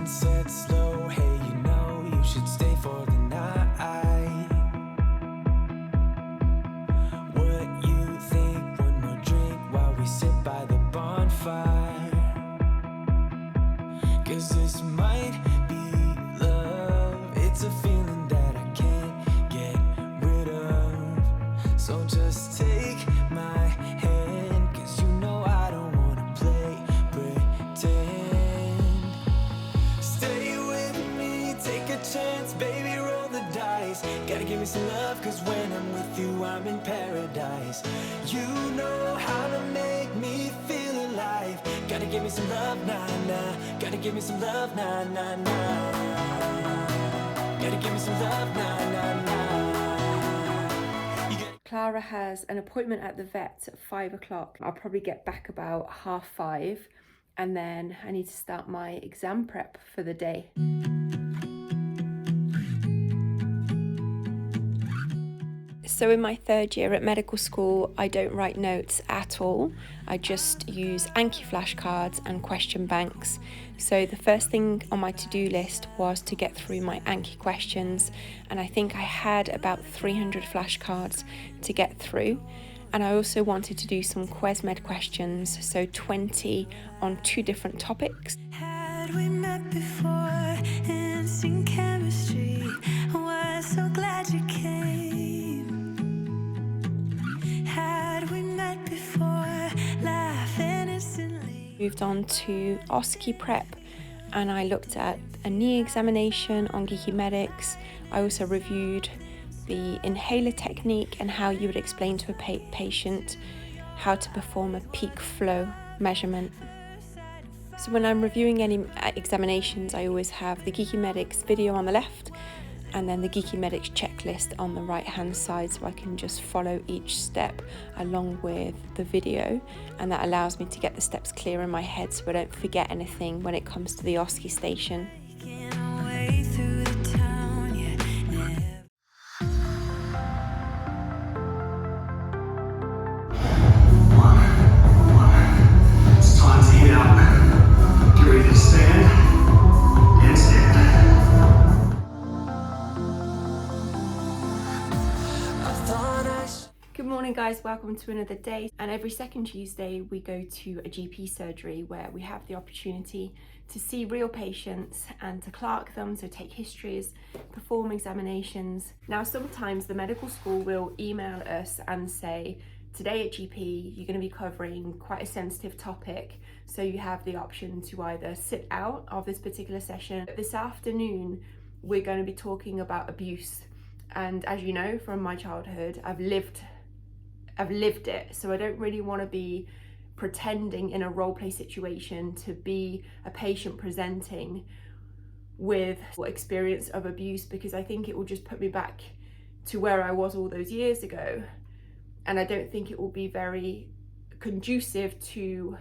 Sunset slow, hey, you know you should stay for the night. What you think? One more drink while we sit by the bonfire. 'Cause this might be love. It's a feeling that I can't get rid of. So just take my hand, 'cause you know I don't wanna play pretend. Stay with me, take a chance, baby, roll the dice. Gotta give me some love, 'cause when I'm with you, I'm in paradise. You know how to make me feel alive. Gotta give me some love, nah, nah. Gotta give me some love, nah, nah, nah. Gotta give me some love, nah, nah, nah. Clara has an appointment at the vet at 5 o'clock. I'll probably get back about 5:30, and then I need to start my exam prep for the day. So in my third year at medical school, I don't write notes at all. I just use Anki flashcards and question banks. So the first thing on my to-do list was to get through my Anki questions, and I think I had about 300 flashcards to get through. And I also wanted to do some QuesMed questions, so 20 on 2 different topics. Had we met before, instant chemistry, was so glad you came. Had we met before, laughing instantly. Moved on to oski prep, and I looked at a knee examination on Geeky Medics. I also reviewed the inhaler technique and how you would explain to a patient how to perform a peak flow measurement. So when I'm reviewing any examinations, I always have the Geeky Medics video on the left and then the Geeky Medics checklist on the right hand side, so I can just follow each step along with the video, and that allows me to get the steps clear in my head so I don't forget anything when it comes to the oski station. Making our way through the town, yeah, never. It's time to heat up. Get ready to stand and stand. Good morning guys, welcome to another day. And every second Tuesday we go to a GP surgery where we have the opportunity to see real patients and to clerk them, so take histories, perform examinations. Now sometimes the medical school will email us and say, today at GP you're going to be covering quite a sensitive topic, so you have the option to either sit out of this particular session. This afternoon we're going to be talking about abuse, and as you know from my childhood, I've lived it, so I don't really want to be pretending in a role play situation to be a patient presenting with experience of abuse, because I think it will just put me back to where I was all those years ago, and I don't think it will be very conducive to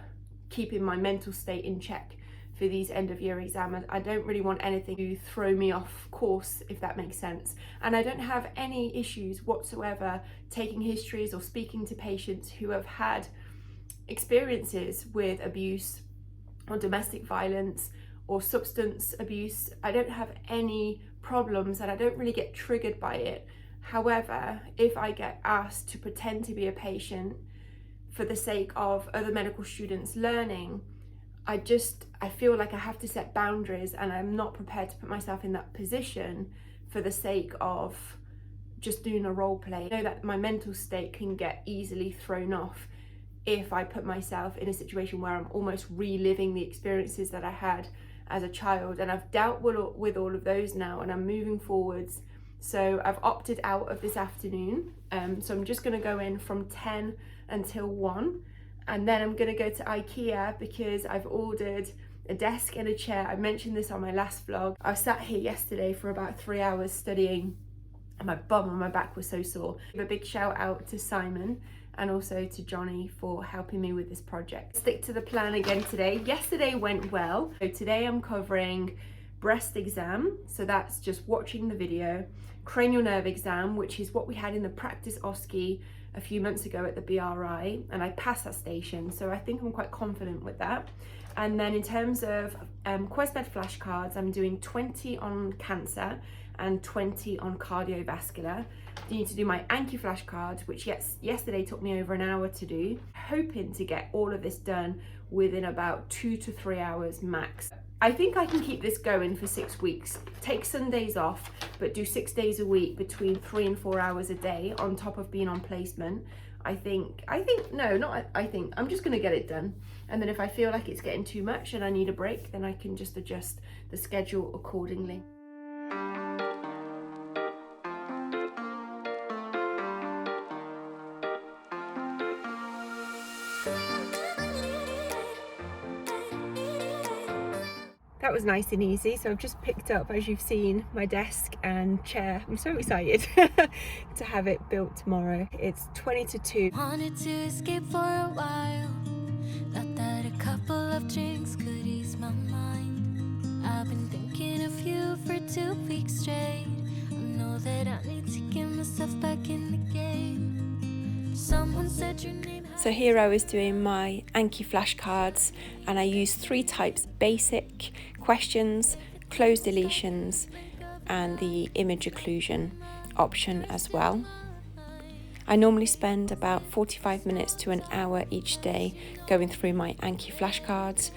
keeping my mental state in check for these end of year exams. I don't really want anything to throw me off course, if that makes sense. And I don't have any issues whatsoever taking histories or speaking to patients who have had experiences with abuse or domestic violence or substance abuse. I don't have any problems and I don't really get triggered by it. However, if I get asked to pretend to be a patient for the sake of other medical students learning, I feel like I have to set boundaries, and I'm not prepared to put myself in that position for the sake of just doing a role play. I know that my mental state can get easily thrown off if I put myself in a situation where I'm almost reliving the experiences that I had as a child, and I've dealt with all of those now and I'm moving forwards. So I've opted out of this afternoon, so I'm just going to go in from 10 until 1. And then I'm going to go to IKEA because I've ordered a desk and a chair. I mentioned this on my last vlog. I sat here yesterday for about 3 hours studying and my bum and my back was so sore. Give a big shout out to Simon and also to Johnny for helping me with this project. Stick to the plan again today. Yesterday went well. So today I'm covering breast exam, so that's just watching the video, cranial nerve exam, which is what we had in the practice oski a few months ago at the BRI, and I passed that station, so I think I'm quite confident with that. And then in terms of QuestMed flashcards. I'm doing 20 on cancer and 20 on cardiovascular. I need to do my Anki flashcard, which yesterday took me over an hour to do. Hoping to get all of this done within about 2 to 3 hours max. I think I can keep this going for 6 weeks. Take Sundays off, but do 6 days a week between 3 and 4 hours a day on top of being on placement. I'm just gonna get it done. And then if I feel like it's getting too much and I need a break, then I can just adjust the schedule accordingly. That was nice and easy. So I've just picked up, as you've seen, my desk and chair. I'm so excited to have it built tomorrow. It's 20 to 2. Wanted to escape for a while. Thought that a couple of drinks could ease my mind. I've been thinking of you for 2 weeks straight. I know that I need to get myself back in the game. Someone said your name. So here I was doing my Anki flashcards, and I used 3 types: basic, questions, closed deletions, and the image occlusion option as well. I normally spend about 45 minutes to an hour each day going through my Anki flashcards,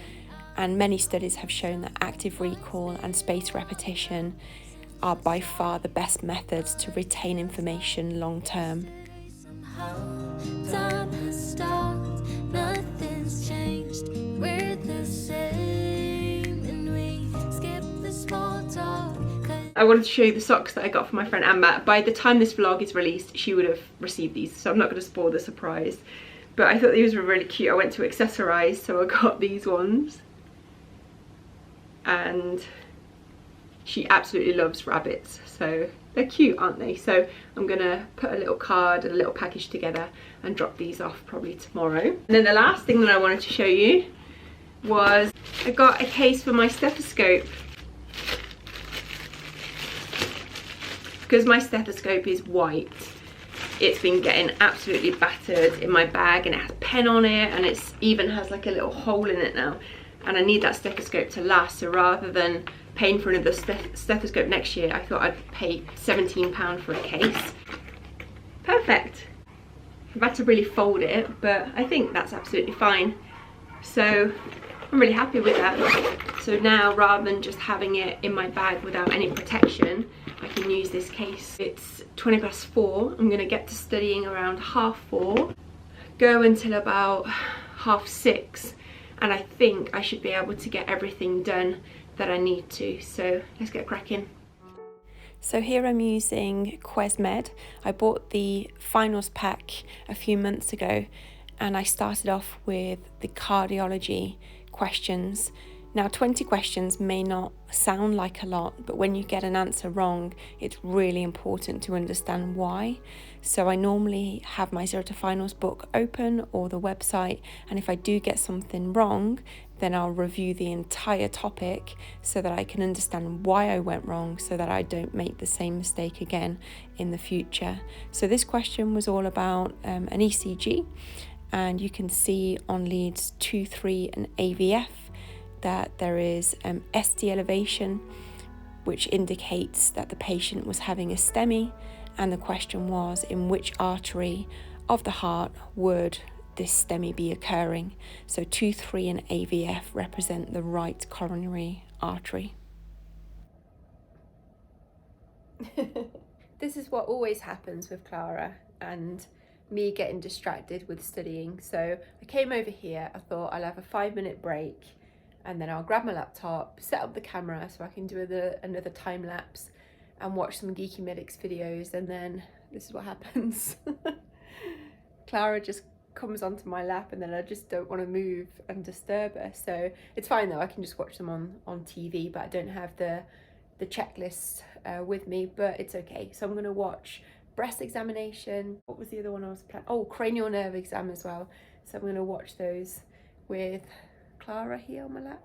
and many studies have shown that active recall and spaced repetition are by far the best methods to retain information long term. Time has stopped, nothing's changed. We're the same, and we skip the small talk. I wanted to show you the socks that I got for my friend Amber. By the time this vlog is released, she would have received these, so I'm not going to spoil the surprise. But I thought these were really cute. I went to accessorize, so I got these ones. And she absolutely loves rabbits, so they're cute, aren't they? So I'm gonna put a little card and a little package together and drop these off probably tomorrow. And then the last thing that I wanted to show you was I got a case for my stethoscope. Because my stethoscope is white, it's been getting absolutely battered in my bag, and it has a pen on it, and it even has like a little hole in it now. And I need that stethoscope to last, so rather than paying for another stethoscope next year, I thought I'd pay £17 for a case. Perfect. I've had to really fold it, but I think that's absolutely fine. So I'm really happy with that. So now, rather than just having it in my bag without any protection, I can use this case. It's 4:20. I'm gonna get to studying around 4:30, go until about 6:30, and I think I should be able to get everything done that I need to. So let's get cracking. So here I'm using QuestMed. I bought the finals pack a few months ago, and I started off with the cardiology questions. Now 20 questions may not sound like a lot, but when you get an answer wrong, it's really important to understand why. So I normally have my Zero to Finals book open or the website, and if I do get something wrong, then I'll review the entire topic so that I can understand why I went wrong, so that I don't make the same mistake again in the future. So this question was all about an ECG, and you can see on leads 2, 3 and AVF that there is ST elevation, which indicates that the patient was having a STEMI, and the question was, in which artery of the heart would this STEMI be occurring? So 2, 3 and AVF represent the right coronary artery. This is what always happens with Clara and me getting distracted with studying. So I came over here, I thought I'll have a 5-minute break, and then I'll grab my laptop, set up the camera so I can do another time lapse and watch some Geeky Medics videos, and then this is what happens. Clara just comes onto my lap, and then I just don't want to move and disturb her. So it's fine though, I can just watch them on TV, but I don't have the checklist with me, but it's okay. So I'm going to watch breast examination. What was the other one I was planning? Oh, cranial nerve exam as well. So I'm going to watch those with Clara here on my lap.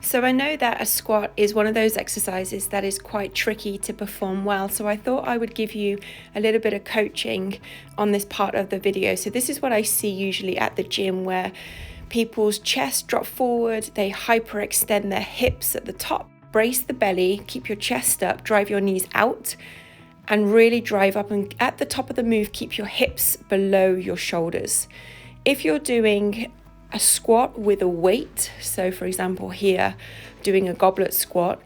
So I know that a squat is one of those exercises that is quite tricky to perform well. So I thought I would give you a little bit of coaching on this part of the video. So this is what I see usually at the gym, where people's chests drop forward, they hyperextend their hips at the top, brace the belly, keep your chest up, drive your knees out, and really drive up, and at the top of the move, keep your hips below your shoulders. If you're doing a squat with a weight, so for example here, doing a goblet squat,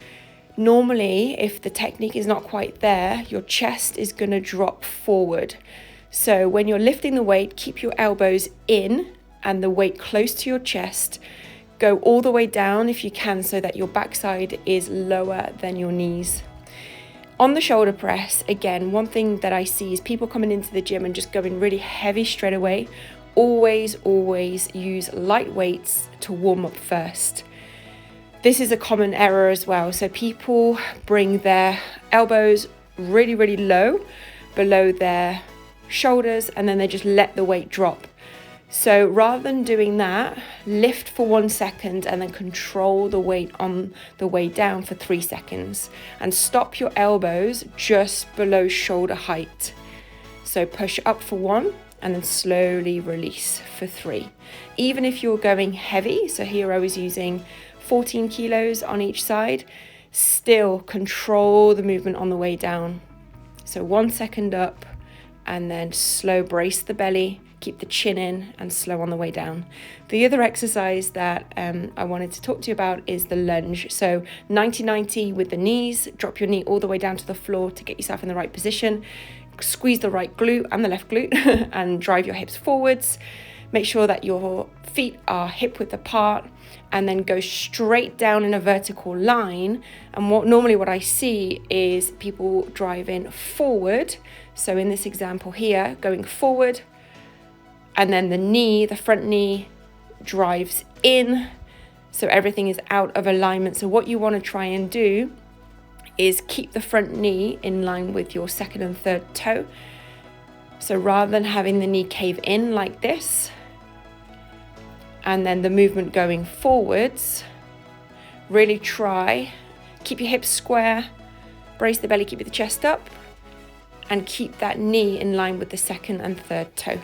normally if the technique is not quite there, your chest is going to drop forward. So when you're lifting the weight, keep your elbows in and the weight close to your chest. Go all the way down if you can, so that your backside is lower than your knees. On the shoulder press, again, one thing that I see is people coming into the gym and just going really heavy straight away. Always use light weights to warm up first. This is a common error as well. So people bring their elbows really low below their shoulders, and then they just let the weight drop. So rather than doing that, lift for 1 second and then control the weight on the way down for 3 seconds, and stop your elbows just below shoulder height. So push up for 1 and then slowly release for 3. Even if you're going heavy, so here I was using 14 kilos on each side, still control the movement on the way down. So 1 second up and then slow, brace the belly, keep the chin in, and slow on the way down. The other exercise that I wanted to talk to you about is the lunge. So 90-90 with the knees, drop your knee all the way down to the floor to get yourself in the right position. Squeeze the right glute and the left glute and drive your hips forwards. Make sure that your feet are hip width apart, and then go straight down in a vertical line. And what I see is people driving forward. So in this example here, going forward, and then the front knee drives in, so everything is out of alignment. So what you want to try and do is keep the front knee in line with your second and third toe. So rather than having the knee cave in like this, and then the movement going forwards, really try, keep your hips square, brace the belly, keep the chest up, and keep that knee in line with the second and third toe.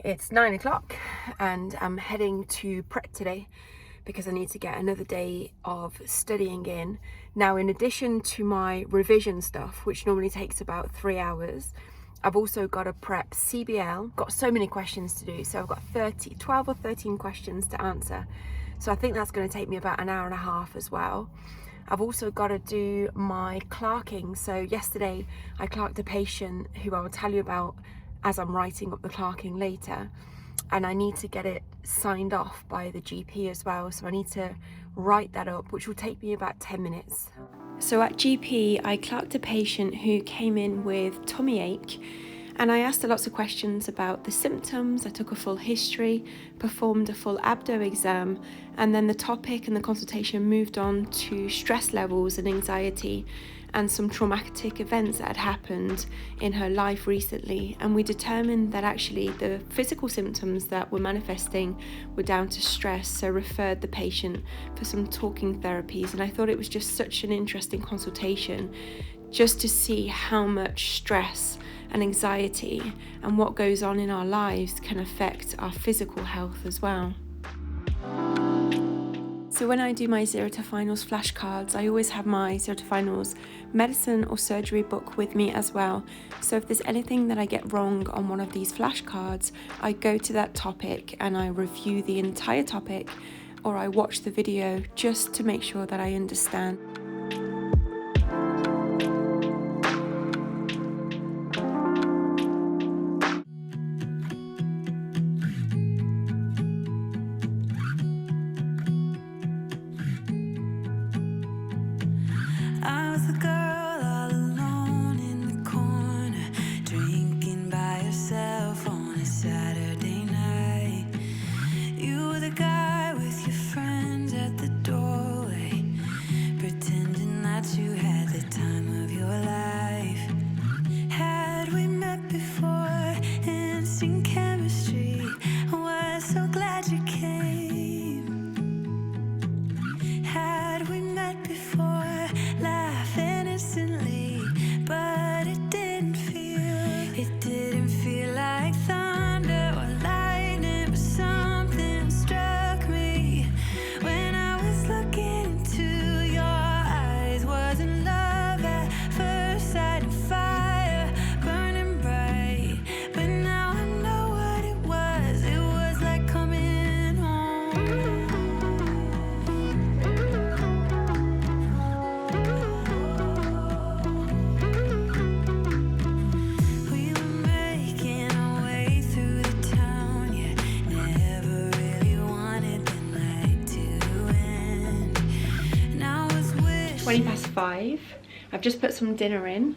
It's 9 o'clock and I'm heading to prep today because I need to get another day of studying in. Now, in addition to my revision stuff, which normally takes about 3 hours, I've also got to prep CBL. Got so many questions to do. So I've got 12 or 13 questions to answer. So I think that's going to take me about an hour and a half as well. I've also got to do my clerking. So yesterday I clerked a patient who I will tell you about as I'm writing up the clerking later, and I need to get it signed off by the GP as well, so I need to write that up, which will take me about 10 minutes. So at GP, I clerked a patient who came in with tummy ache, and I asked her lots of questions about the symptoms. I took a full history, performed a full abdo exam, and then the topic and the consultation moved on to stress levels and anxiety and some traumatic events that had happened in her life recently. And we determined that actually the physical symptoms that were manifesting were down to stress, so referred the patient for some talking therapies. And I thought it was just such an interesting consultation, just to see how much stress and anxiety and what goes on in our lives can affect our physical health as well. So when I do my Zero to Finals flashcards, I always have my Zero to Finals medicine or surgery book with me as well. So if there's anything that I get wrong on one of these flashcards, I go to that topic and I review the entire topic, or I watch the video just to make sure that I understand. I was the girl all alone in the corner, drinking by yourself on a Saturday night. You were the guy with your friends at the doorway, pretending 5:20. I've just put some dinner in,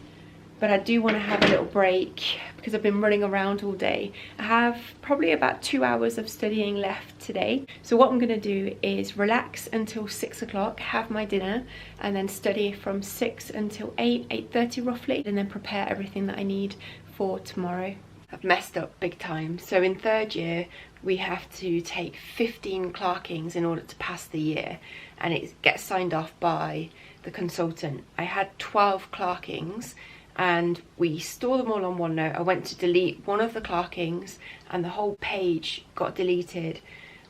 but I do want to have a little break because I've been running around all day. I have probably about 2 hours of studying left today. So what I'm going to do is relax until 6 o'clock, have my dinner, and then study from 6 until 8:30 roughly, and then prepare everything that I need for tomorrow. I've messed up big time. So in third year, we have to take 15 clerkings in order to pass the year, and it gets signed off by the consultant. I had 12 clerkings, and we store them all on OneNote. I went to delete one of the clerkings and the whole page got deleted.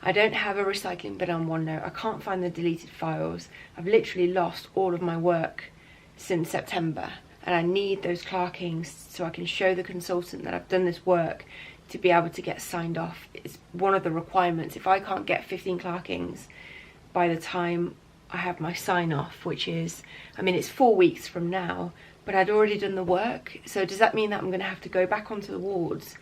I don't have a recycling bin on OneNote. I can't find the deleted files. I've literally lost all of my work since September, and I need those clerkings so I can show the consultant that I've done this work to be able to get signed off. It's one of the requirements. If I can't get 15 clerkings by the time I have my sign off, which is, I mean, it's 4 weeks from now, but I'd already done the work. So does that mean that I'm going to have to go back onto the wards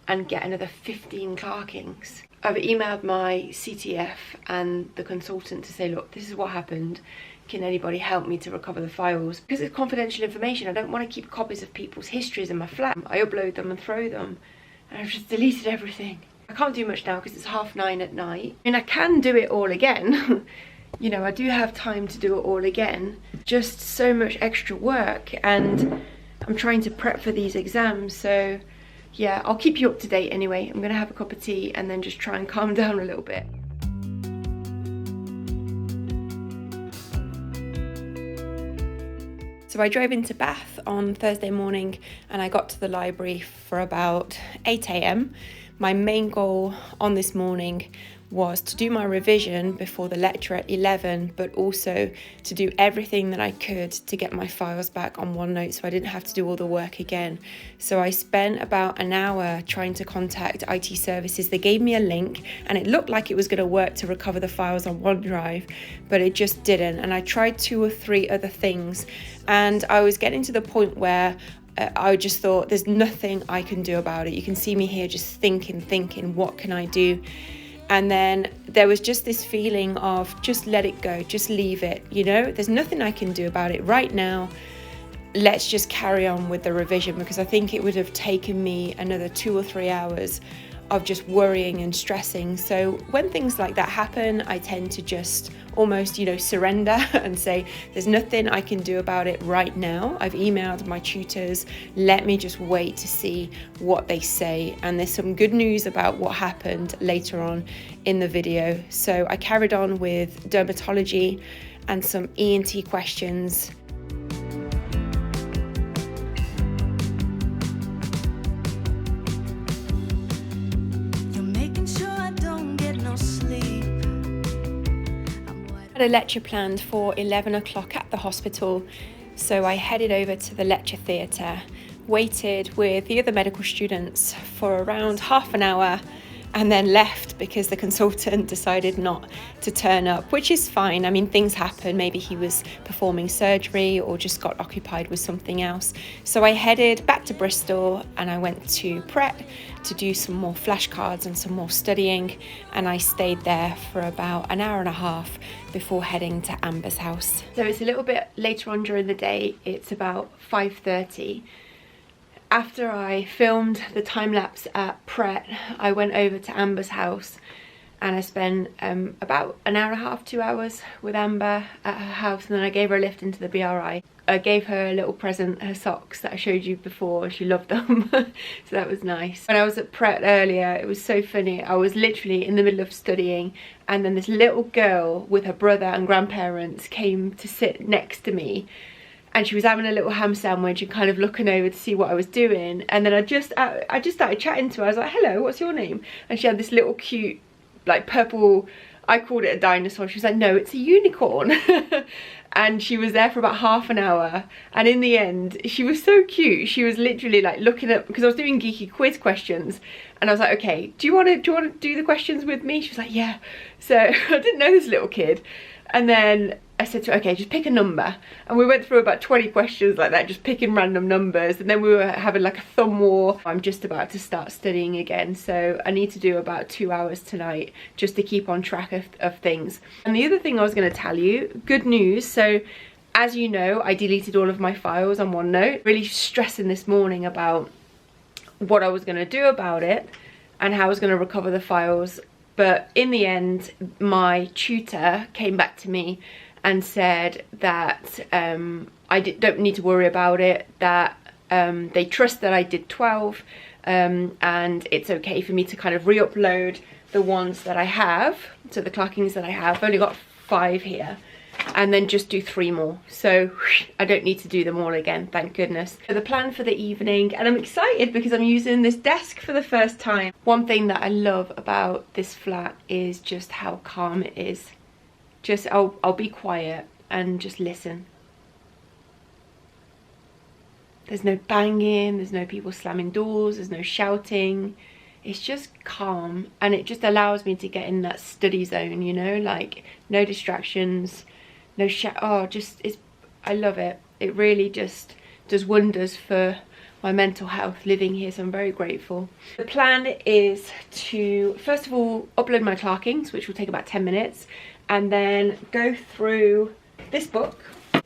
and get another 15 clerkings? I've emailed my CTF and the consultant to say, look, this is what happened. Can anybody help me to recover the files? Because it's confidential information. I don't want to keep copies of people's histories in my flat. I upload them and throw them. And I've just deleted everything. I can't do much now because it's 9:30 at night. I mean, I can do it all again. You know, I do have time to do it all again. Just so much extra work, and I'm trying to prep for these exams. So yeah, I'll keep you up to date anyway. I'm gonna have a cup of tea and then just try and calm down a little bit. So I drove into Bath on Thursday morning and I got to the library for about 8 AM. My main goal on this morning was to do my revision before the lecture at 11, but also to do everything that I could to get my files back on OneNote so I didn't have to do all the work again. So I spent about an hour trying to contact IT services. They gave me a link and it looked like it was going to work to recover the files on OneDrive, but it just didn't. And I tried 2 or 3 other things, and I was getting to the point where I just thought, there's nothing I can do about it. You can see me here just thinking, what can I do? And then there was just this feeling of just let it go, just leave it, you know, there's nothing I can do about it right now. Let's just carry on with the revision, because I think it would have taken me another 2 or 3 hours of just worrying and stressing. So when things like that happen, I tend to just almost, you know, surrender and say, there's nothing I can do about it right now. I've emailed my tutors, let me just wait to see what they say. And there's some good news about what happened later on in the video. So I carried on with dermatology and some ENT questions. I had a lecture planned for 11 o'clock at the hospital, so I headed over to the lecture theatre, waited with the other medical students for around half an hour, and then left because the consultant decided not to turn up, which is fine. I mean, things happen. Maybe he was performing surgery or just got occupied with something else. So I headed back to Bristol and I went to Pret to do some more flashcards and some more studying, and I stayed there for about an hour and a half before heading to Amber's house. So it's a little bit later on during the day. It's about 5:30. After I filmed the time-lapse at Pret, I went over to Amber's house and I spent about an hour and a half, 2 hours with Amber at her house, and then I gave her a lift into the BRI. I gave her a little present, her socks that I showed you before. She loved them, so that was nice. When I was at Pret earlier, it was so funny. I was literally in the middle of studying, and then this little girl with her brother and grandparents came to sit next to me. And she was having a little ham sandwich and kind of looking over to see what I was doing. And then I just started chatting to her. I was like, hello, what's your name? And she had this little cute, like purple, I called it a dinosaur. She was like, no, it's a unicorn. And she was there for about half an hour. And in the end, she was so cute. She was literally like looking at, because I was doing geeky quiz questions. And I was like, okay, do you want to do the questions with me? She was like, yeah. So I didn't know this little kid. And then I said to her, okay, just pick a number. And we went through about 20 questions like that, just picking random numbers. And then we were having like a thumb war. I'm just about to start studying again. So I need to do about 2 hours tonight just to keep on track of things. And the other thing I was going to tell you, good news. So As you know, I deleted all of my files on OneNote, really stressing this morning about what I was going to do about it and how I was going to recover the files. But in the end, my tutor came back to me and said that I don't need to worry about it, that they trust that I did 12, and it's okay for me to kind of re-upload the ones that I have, so the clockings that I have. I've only got 5 here, and then just do 3 more, so I don't need to do them all again, thank goodness. So the plan for the evening, and I'm excited because I'm using this desk for the first time. One thing that I love about this flat is just how calm it is. Just I'll be quiet and just listen. There's no banging, there's no people slamming doors, there's no shouting. It's just calm, and it just allows me to get in that study zone, you know, like no distractions, no I love it. It really just does wonders for my mental health living here, so I'm very grateful. The plan is to first of all upload my clockings, which will take about 10 minutes, and then go through this book,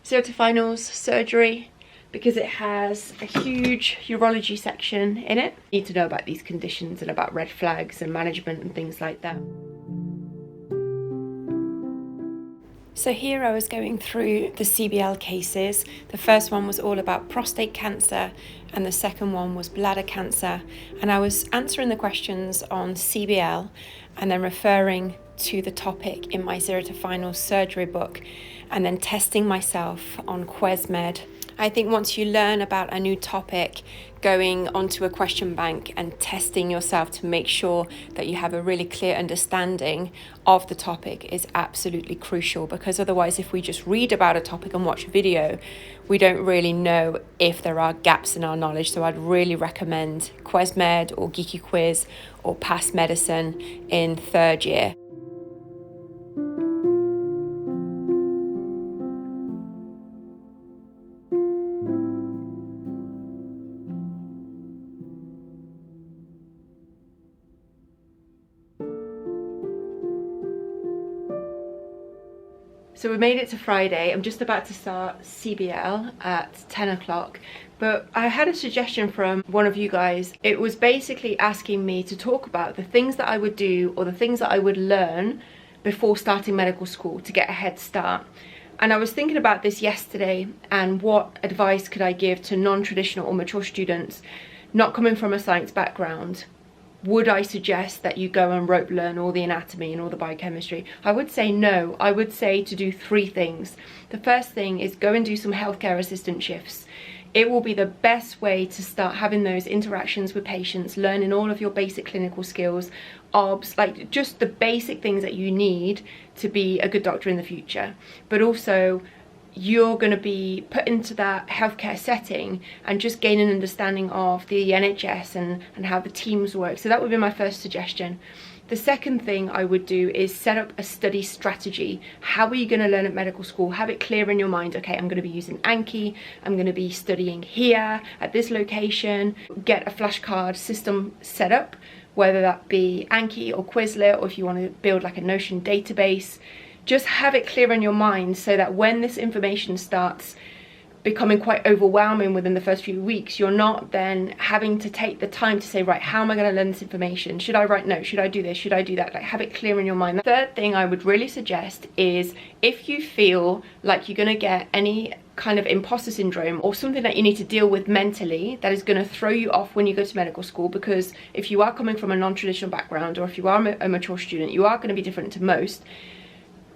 Zero to Finals Surgery, because it has a huge urology section in it. You need to know about these conditions and about red flags and management and things like that. So here I was going through the CBL cases. The first one was all about prostate cancer and the second one was bladder cancer. And I was answering the questions on CBL and then referring to the topic in my Zero to Finals surgery book and then testing myself on QuesMed. I think once you learn about a new topic, going onto a question bank and testing yourself to make sure that you have a really clear understanding of the topic is absolutely crucial, because otherwise if we just read about a topic and watch a video, we don't really know if there are gaps in our knowledge. So I'd really recommend QuesMed or Geeky Quiz or Past Medicine in 3rd year. So we made it to Friday. I'm just about to start CBL at 10 o'clock. But I had a suggestion from one of you guys. It was basically asking me to talk about the things that I would do or the things that I would learn before starting medical school to get a head start. And I was thinking about this yesterday and what advice could I give to non-traditional or mature students not coming from a science background. Would I suggest that you go and rote learn all the anatomy and all the biochemistry? I would say no. I would say to do 3 things. The first thing is go and do some healthcare assistant shifts. It will be the best way to start having those interactions with patients, learning all of your basic clinical skills, OBS, like just the basic things that you need to be a good doctor in the future. But also, you're going to be put into that healthcare setting and just gain an understanding of the NHS and how the teams work. So that would be my first suggestion. The second thing I would do is set up a study strategy. How are you going to learn at medical school? Have it clear in your mind. Okay, I'm going to be using Anki. I'm going to be studying here at this location. Get a flashcard system set up, whether that be Anki or Quizlet, or if you want to build like a Notion database. Just have it clear in your mind so that when this information starts becoming quite overwhelming within the first few weeks, you're not then having to take the time to say, right, how am I going to learn this information? Should I write notes? Should I do this? Should I do that? Like, have it clear in your mind. The third thing I would really suggest is if you feel like you're going to get any kind of imposter syndrome or something that you need to deal with mentally that is going to throw you off when you go to medical school, because if you are coming from a non-traditional background or if you are a mature student, you are going to be different to most.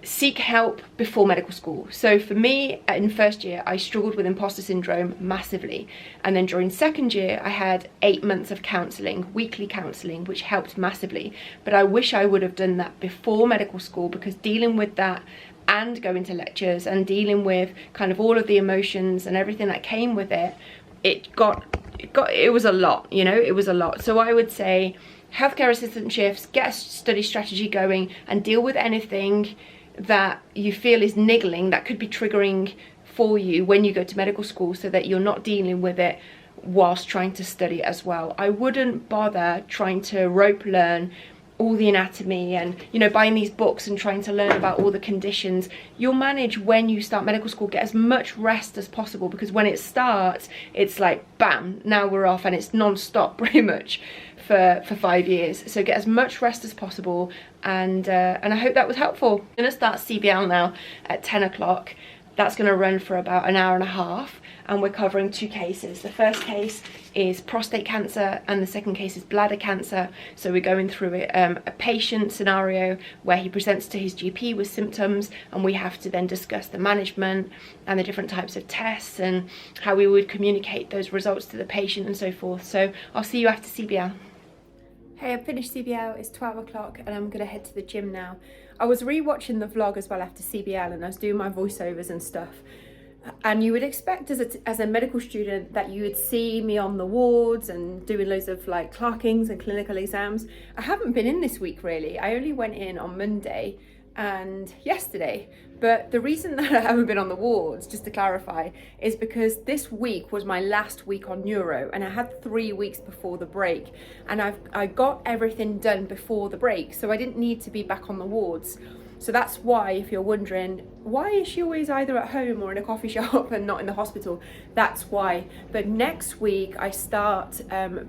Seek help before medical school. So for me, in 1st year, I struggled with imposter syndrome massively. And then during 2nd year, I had 8 months of counselling, weekly counselling, which helped massively. But I wish I would have done that before medical school, because dealing with that and going to lectures and dealing with kind of all of the emotions and everything that came with it, it was a lot, you know, it was a lot. So I would say healthcare assistant shifts, get a study strategy going and deal with anything that you feel is niggling that could be triggering for you when you go to medical school, so that you're not dealing with it whilst trying to study as well. I wouldn't bother trying to rope learn all the anatomy and, you know, buying these books and trying to learn about all the conditions. You'll manage when you start medical school, get as much rest as possible, because when it starts, it's like, bam, now we're off, and it's non-stop pretty much for 5 years. So get as much rest as possible, and I hope that was helpful. I'm gonna start CBL now at 10 o'clock. That's gonna run for about an hour and a half, and we're covering 2 cases. The first case is prostate cancer and the second case is bladder cancer. So we're going through a patient scenario where he presents to his GP with symptoms, and we have to then discuss the management and the different types of tests and how we would communicate those results to the patient and so forth. So I'll see you after CBL. Hey, I've finished CBL, it's 12 o'clock and I'm gonna head to the gym now. I was re-watching the vlog as well after CBL, and I was doing my voiceovers and stuff. And you would expect as a medical student that you would see me on the wards and doing loads of like clerkings and clinical exams. I haven't been in this week really. I only went in on Monday and yesterday. But the reason that I haven't been on the wards, just to clarify, is because this week was my last week on neuro, and I had 3 weeks before the break, and I got everything done before the break, so I didn't need to be back on the wards. So that's why, if you're wondering, why is she always either at home or in a coffee shop and not in the hospital? That's why. But next week I start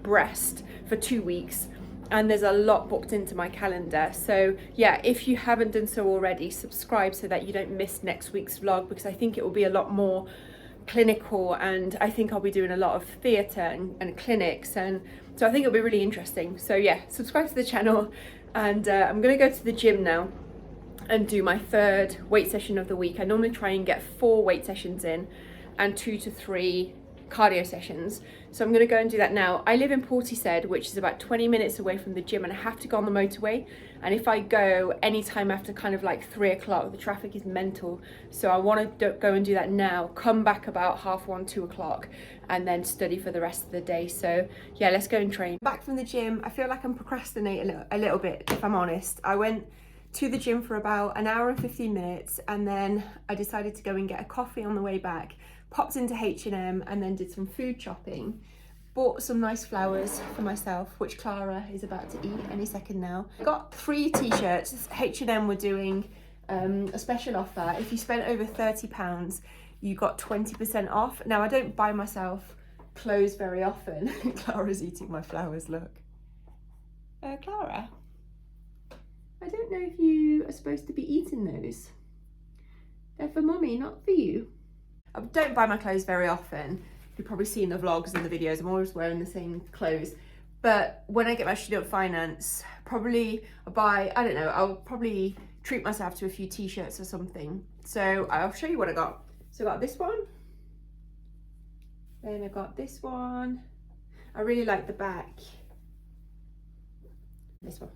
breast for 2 weeks, and there's a lot booked into my calendar. So yeah, if you haven't done so already, subscribe so that you don't miss next week's vlog, because I think it will be a lot more clinical, and I think I'll be doing a lot of theatre and clinics, and so I think it'll be really interesting. So yeah, subscribe to the channel, and I'm gonna go to the gym now and do my 3rd weight session of the week. I normally try and get 4 weight sessions in and 2 to 3 cardio sessions. So I'm gonna go and do that now. I live in Portishead, which is about 20 minutes away from the gym, and I have to go on the motorway. And if I go anytime after kind of like 3 o'clock, the traffic is mental. So I wanna go and do that now, come back about 1:30, 2 o'clock, and then study for the rest of the day. So yeah, let's go and train. Back from the gym, I feel like I'm procrastinating a little bit, if I'm honest. I went to the gym for about an hour and 15 minutes, and then I decided to go and get a coffee on the way back, popped into H&M and then did some food shopping, bought some nice flowers for myself, which Clara is about to eat any second now. I got 3 t-shirts. H&M were doing a special offer. If you spent over £30, you got 20% off. Now, I don't buy myself clothes very often. Clara's eating my flowers, look. Clara, I don't know if you are supposed to be eating those. They're for mummy, not for you. I don't buy my clothes very often. You've probably seen the vlogs and the videos. I'm always wearing the same clothes. But when I get my student finance, probably I'll probably treat myself to a few t-shirts or something. So I'll show you what I got. So I got this one. Then I got this one. I really like the back. This one.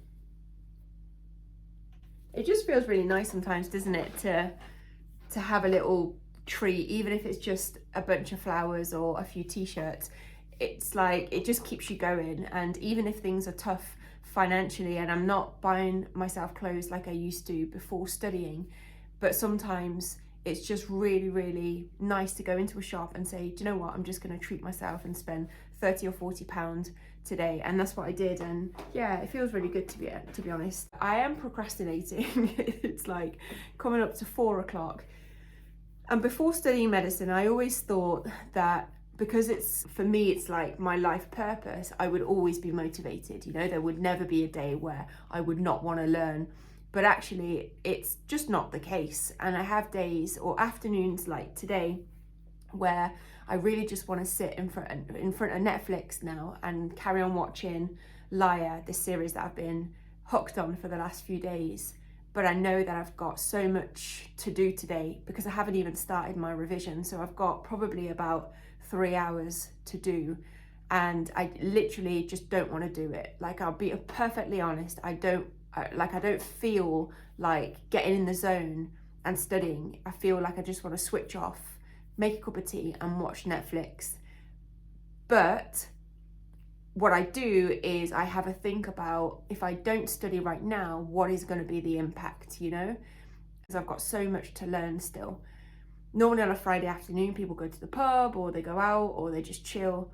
It just feels really nice sometimes, doesn't it, to have a little treat, even if it's just a bunch of flowers or a few t-shirts. It's like, it just keeps you going. And even if things are tough financially, and I'm not buying myself clothes like I used to before studying, but sometimes it's just really, really nice to go into a shop and say, do you know what, I'm just going to treat myself and spend 30 or 40 pounds today. And that's what I did, and yeah, it feels really good to be honest. I am procrastinating. It's like coming up to 4 o'clock, and before studying medicine I always thought that because for me it's like my life purpose, I would always be motivated, you know, there would never be a day where I would not want to learn. But actually it's just not the case, and I have days or afternoons like today where I really just want to sit in front of Netflix now and carry on watching Liar, this series that I've been hooked on for the last few days. But I know that I've got so much to do today because I haven't even started my revision. So I've got probably about 3 hours to do, and I literally just don't want to do it. Like, I'll be perfectly honest, I don't feel like getting in the zone and studying. I feel like I just want to switch off, make a cup of tea and watch Netflix. But what I do is I have a think about, if I don't study right now, what is going to be the impact, you know? Because I've got so much to learn still. Normally on a Friday afternoon, people go to the pub or they go out or they just chill.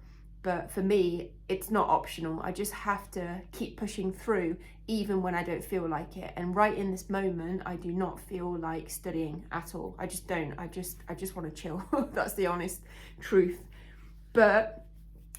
but for me, it's not optional. I just have to keep pushing through even when I don't feel like it. And right in this moment, I do not feel like studying at all. I just don't. I just want to chill. That's the honest truth. But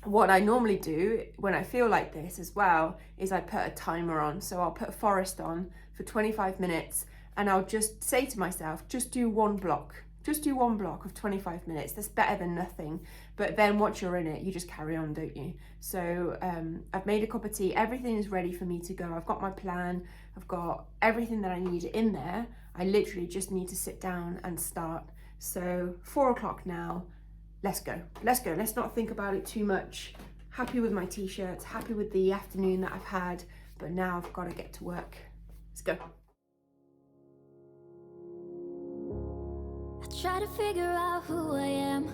what I normally do when I feel like this as well is I put a timer on. So I'll put Forest on for 25 minutes and I'll just say to myself, just do one block. Just do one block of 25 minutes. That's better than nothing. But then once you're in it, you just carry on, don't you? So I've made a cup of tea. Everything is ready for me to go. I've got my plan. I've got everything that I need in there. I literally just need to sit down and start. So 4 o'clock now. Let's go. Let's go. Let's not think about it too much. Happy with my t-shirts. Happy with the afternoon that I've had. But now I've got to get to work. Let's go. I try to figure out who I am.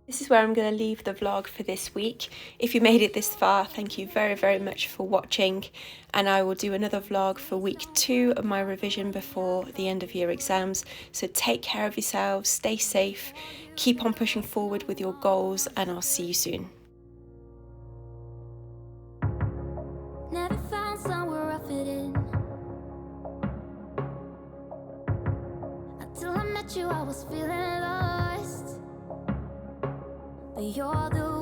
This is where I'm going to leave the vlog for this week. If you made it this far, thank you very, very much for watching. And I will do another vlog for week 2 of my revision before the end of year exams. So take care of yourselves, stay safe, keep on pushing forward with your goals, and I'll see you soon. Never found somewhere I fit in. Until I met you, I was feeling lost. But you're the